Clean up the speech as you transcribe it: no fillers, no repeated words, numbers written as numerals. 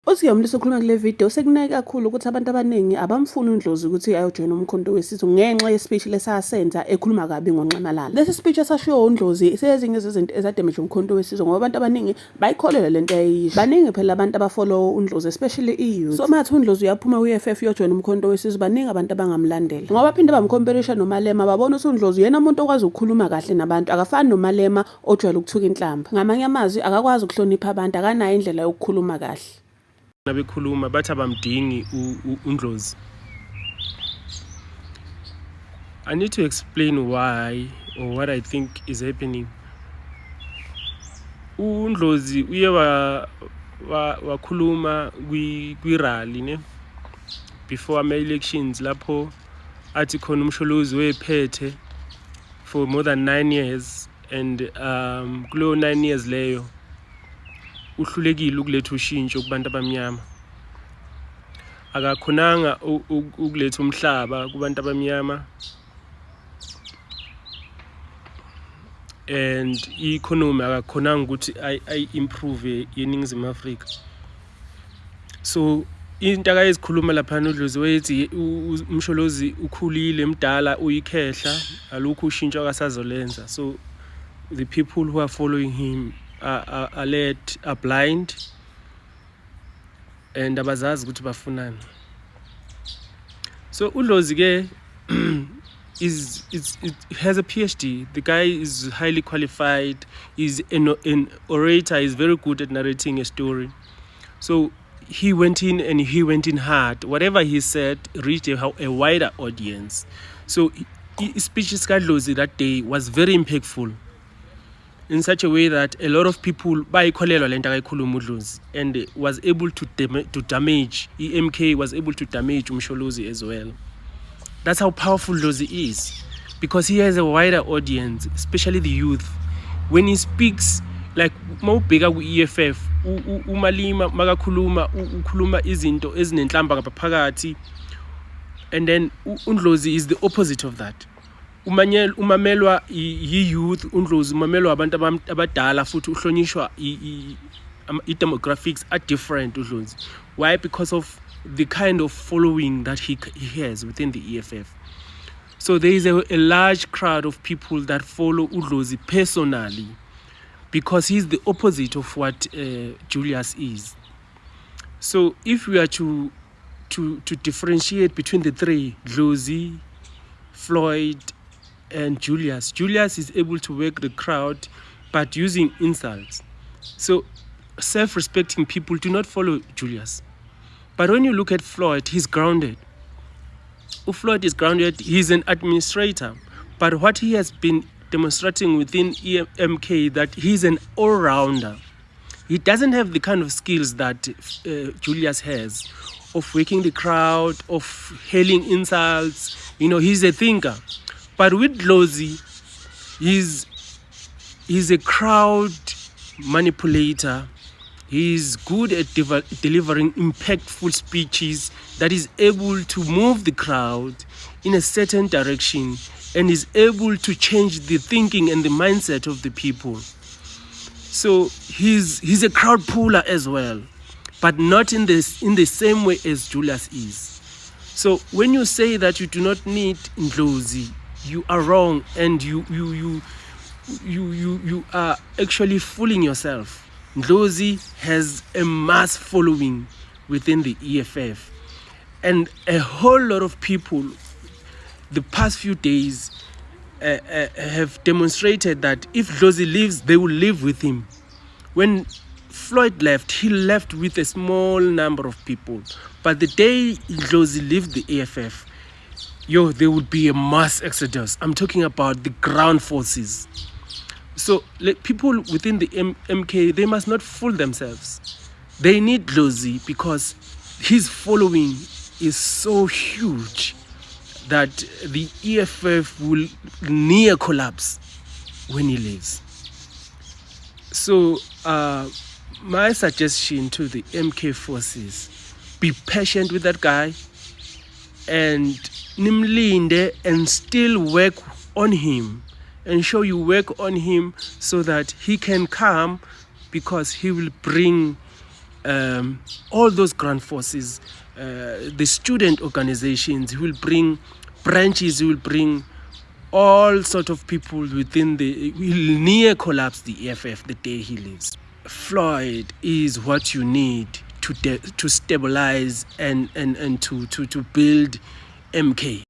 Usiyomlisa ukhuluma kule video sekunake kakhulu ukuthi abantu abaningi abamfuni uNdlozi ukuthi ayojoyina umkhonto wesizwe ngenxa ye-speech lesasenza ekhuluma kabi ngoNxamalala. Lesi speech esashiwo uNdlozi sezinye zezinto ezadamage umkhonto wesizwe ngoba abantu abaningi bayikholelwa lento ayisho. Baningi phela abantu abafollow uNdlozi especially i-youth. So mathi uNdlozi uyaphuma ku-EFF yojoyina umkhonto wesizwe baningi abantu abangamlandela. Ngoba baphinde bamcomparison noMalema babona ukuthi uNdlozi yena umuntu okwazi ukukhuluma kahle nabantu akafani noMalema ojwayele ukuthuka inhlamba. Ngamanye amazwi akakwazi ukuhlonipha abantu akanayo indlela yokukhuluma kahle. Bekhuluma bathi abamdingi uNdlozi. I need to explain why or what I think is happening. uNdlozi uye wakhuluma kwi-rally ne before ama-elections lapho athi khona umsholozi wephethe for more than 9 years and kulo 9 years leyo uhlulekile ukuletha ushintsho kubantu abamnyama. Akakhonanga ukuletha umhlaba kubantu abamnyama and i-economy akakhonanga ukuthi ay-improve yeNingizimu Afrika. So into akayizikhuluma lapha uNdlozi wethi umsholozi ukhulile mdala uyikhehla alukho ushintsho akasazolenza. So the people who are following him are led, are blind and abazazi ukuthi bafunani. So uNdlozi ke has a PhD. The guy is highly qualified. He's an orator. He's very good at narrating a story. So he went in hard. Whatever he said reached a wider audience. So his speech kaDlozi that day was very impactful in such a way that a lot of people bayikholelwa lento akayikhuluma uNdlozi and was able to damage MK was able to damage umsholozi as well. That's how powerful Dlozi is, because he has a wider audience, especially the youth. When he speaks, like mawubheka ku-EFF, uMalema makakhuluma ukhuluma izinto ezinenhlamba ngaphakathi, and then uNdlozi is the opposite of that. Umamelwa yi-youth, uNdlozi umamelwa abantu abadala futhi uhlonishwa i-demographics are different uNdlozi. Why? Because of the kind of following that he has within the EFF. So there is a large crowd of people that follow uNdlozi personally because he's the opposite of what Julius is. So if we are to differentiate between the three, Dlozi, Floyd and Julius is able to work the crowd but using insults. So self-respecting people do not follow Julius. But when you look at Floyd, he's grounded. Floyd is grounded, he's an administrator. But what he has been demonstrating within MK, that he's an all-rounder. He doesn't have the kind of skills that Julius has, of waking the crowd, of hailing insults. You know, he's a thinker. But with Dlozi, he's a crowd manipulator. He's good at delivering impactful speeches that is able to move the crowd in a certain direction and is able to change the thinking and the mindset of the people. So he's a crowd puller as well, but not in the same way as Julius is. So when you say that you do not need Dlozi, you are wrong, and you are actually fooling yourself. Dlozi has a mass following within the EFF, and a whole lot of people the past few days have demonstrated that if Dlozi leaves, they will live with him. When Floyd left, he left with a small number of people, but the day Dlozi left the EFF, there would be a mass exodus. I'm talking about the ground forces. So people within the MK, they must not fool themselves. They need Dlozi because his following is so huge that the EFF will near collapse when he leaves. So my suggestion to the MK forces, be patient with that guy and nimlinde and still work on him. Ensure you work on him so that he can come, because he will bring all those ground forces, the student organizations. He will bring branches, he will bring all sort of people within the, will near collapse the EFF the day he leaves. Floyd is what you need to stabilize and to build MK.